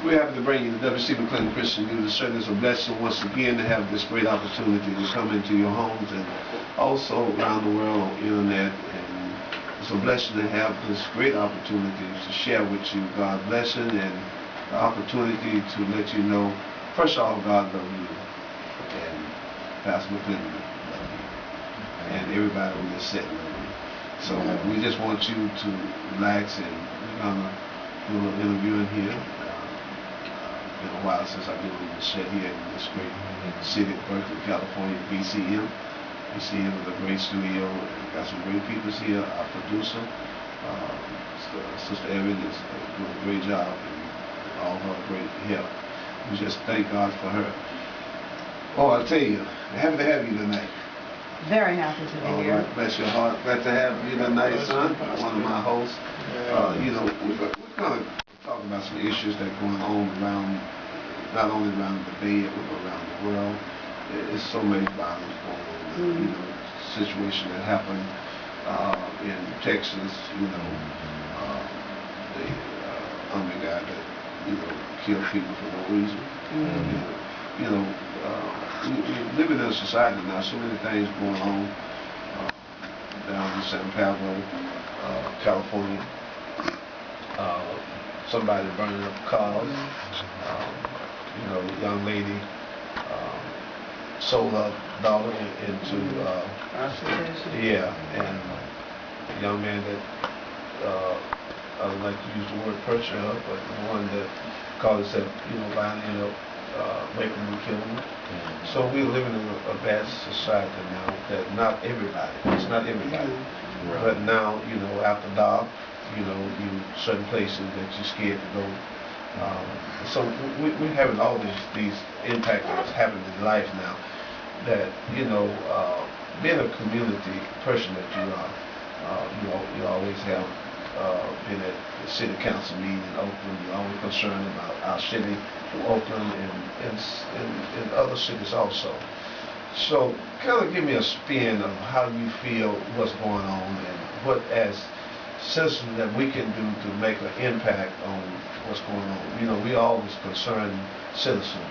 We're happy to bring you the w.c.mcclinton Christian News. It certainly is a blessing once again to have this great opportunity to come into your homes and also around the world on the internet. And it's a blessing to have this great opportunity to share with you God's blessing and the opportunity to let you know, first of all, God loves you and Pastor McClinton loves you and everybody on this set loves you. So we just want you to relax, and we're going to do a little interviewing here. It's been a while since I've been on the set here in this great city of Berkeley, California, BCM. BCM is a great studio. We've got some great people here. Our producer, Sister Evan, is doing a great job, and all her great help. We just thank God for her. Oh, I'll tell you, happy to have you tonight. Very happy to be here. All right, bless your heart. Glad to have you tonight, son. One of my hosts. You know, we're going to talk about some issues that are going on around, not only around the Bay Area, but around the world. There's so many violence going on. You know, situation that happened in Texas. You know, the army guy that killed people for no reason. You know, we live in a society now, so many things going on down in San Pablo, California. Somebody burning up cars. You know, young lady sold her daughter into and a young man that I don't like to use the word purchase her, but the one that called himself, violent, ended up making them kill them. So we're living in a bad society now that not everybody, it's not everybody, but now, after dark, certain places that you're scared to go. So we're having all these impacts that's happening in life now that, being a community person that you are, you always have been at the city council meeting in Oakland. You're always concerned about our city, Oakland, and other cities also. So kind of give me a spin of how you feel what's going on and what as citizens that we can do to make an impact on what's going on. We always concerned citizens.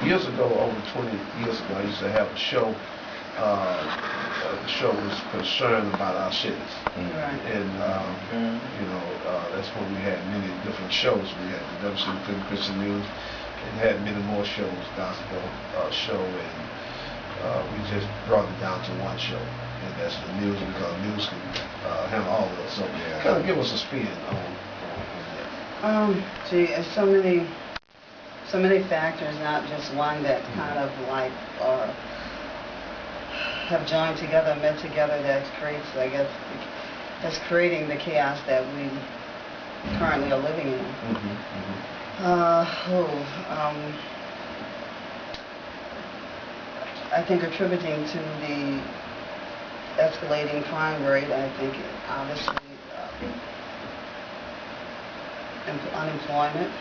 Years ago, over 20 years ago, I used to have a show. The show was concerned about our cities, and that's when we had many different shows. We had the w.c.mcclinton Christian News, and had many more shows, gospel show, and we just brought it down to one show, and that's the news, because news can handle all of it. So, kind of give us a spin on that. Gee, it's so many factors, not just one that kind of like have joined together, met together, that creates, I guess, that's creating the chaos that we currently are living in. I think attributing to the escalating crime rate, I think obviously unemployment.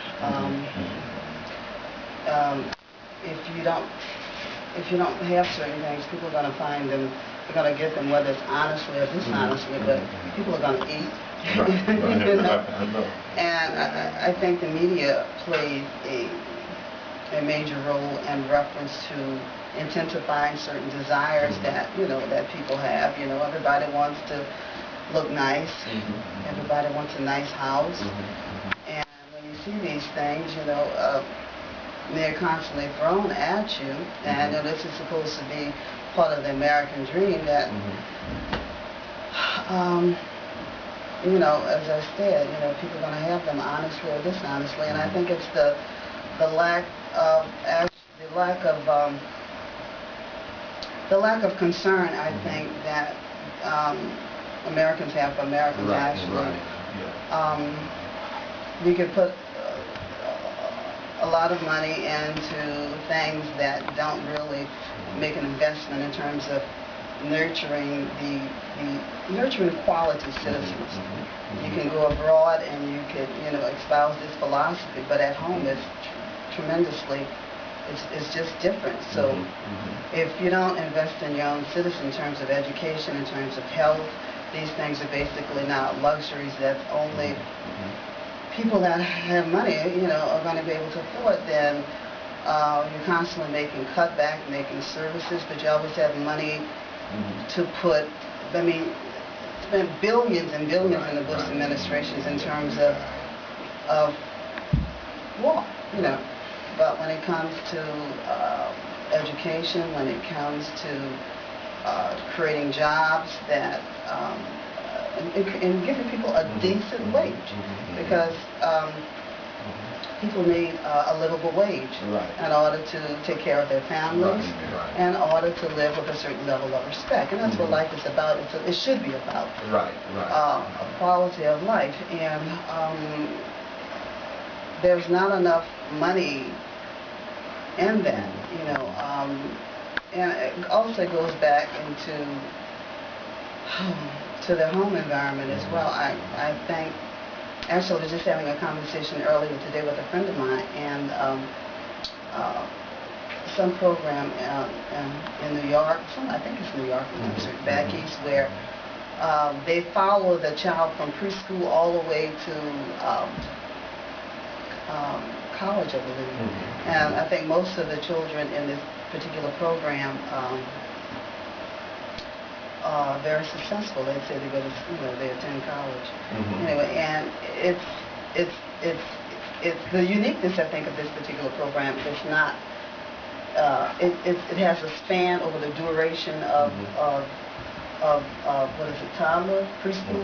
If you don't have certain things, people are going to find them, they're going to get them, whether it's honestly or dishonestly, but people are going to eat. And I think the media plays a major role in reference to intensifying certain desires that, that people have. Everybody wants to look nice. Everybody wants a nice house. And when you see these things, they're constantly thrown at you, and this is supposed to be part of the American dream that, as I said, people are going to have them honestly or dishonestly, and I think it's the lack of concern, I think, that Americans have for Americans, actually. We could put a lot of money into things that don't really make an investment in terms of nurturing nurturing quality citizens. You can go abroad and you could, espouse this philosophy, but at home it's tremendously, it's just different. So if you don't invest in your own citizens in terms of education, in terms of health, these things are basically now luxuries that only people that have money, are going to be able to afford, then you're constantly making cutback, making services, but you always have money to put. I mean, spend billions and billions in the Bush administrations in terms of war, But when it comes to education, when it comes to creating jobs that and giving people a decent wage, because people need a livable wage in order to take care of their families, in order to live with a certain level of respect. And that's what life is about. It should be about a quality of life. And there's not enough money in that, and it also goes back into to their home environment as well. I think, actually, I was just having a conversation earlier today with a friend of mine, and some program in New York, I think it's New York, back east, where they follow the child from preschool all the way to college, I believe. And I think most of the children in this particular program are very successful. They say they go to, they attend college. Anyway, and it's the uniqueness, I think, of this particular program. It's not. It has a span over the duration of what is it, toddler, preschool,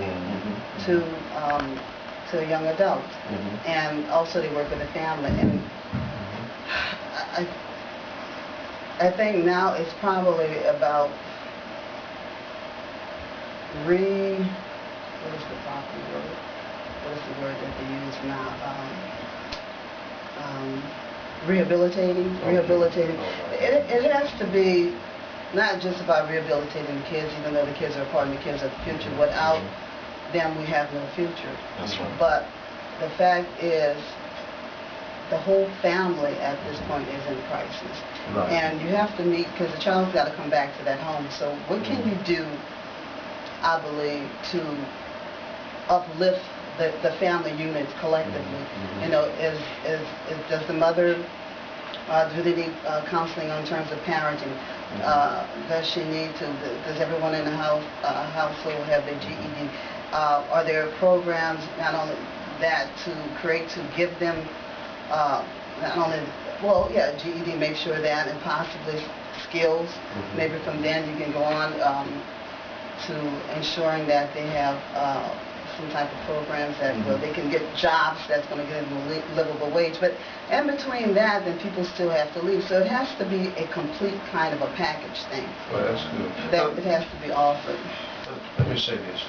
to a young adult, and also they work with the family. And I think now it's probably about what is the proper word? What is the word that they use now? Rehabilitating. It has to be not just about rehabilitating the kids, even though the kids are part of the kids of the future. Without them, we have no future. That's right. But the fact is, the whole family at this point is in crisis. And you have to meet, because the child's got to come back to that home. So what can you do, I believe, to uplift the family units collectively? Does the mother, do they need counseling in terms of parenting? Does she need to, does everyone in the household have their GED? Are there programs, not only that, to give them, not only, GED, make sure that, and possibly skills. Maybe from then you can go on to ensuring that they have some type of programs that they can get jobs that's going to give them a livable wage. But in between that, then people still have to leave. So it has to be a complete kind of a package thing. Well, that's good. That it has to be offered. Let me say this.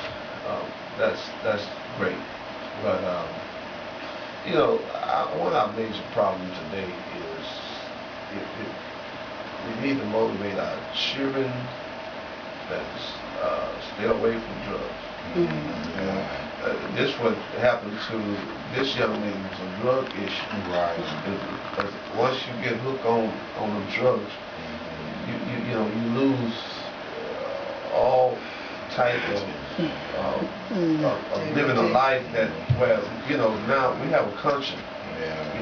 That's great. But one of our major problems today is we need to motivate our children that stay away from drugs. This what happened to this young lady was a drug issue. Because once you get hooked on the drugs, you lose all type of living a life that, now we have a conscience.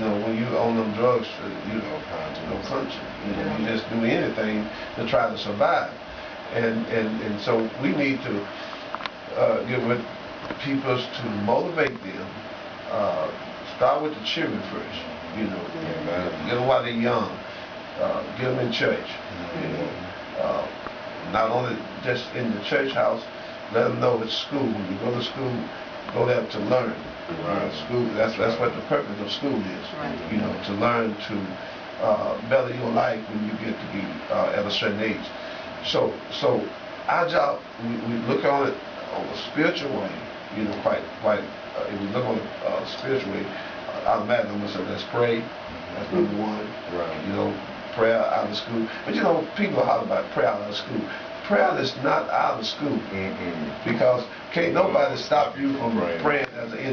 When you on them drugs, no conscience. You just do anything to try to survive. And so we need to get with people to motivate them. Start with the children first. Get them while they're young. Get them in church. Not only just in the church house, let them know it's school. When you go to school, go there to learn. School. That's what the purpose of school is. To learn to better your life when you get to be at a certain age. So our job, we look on it on a spiritual way, quite. If we look on a spiritual way, automatically I'm gonna say let's pray. That's number one. Prayer out of school. But people holler about prayer out of school. Prayer is not out of school, because can't nobody stop you from praying as an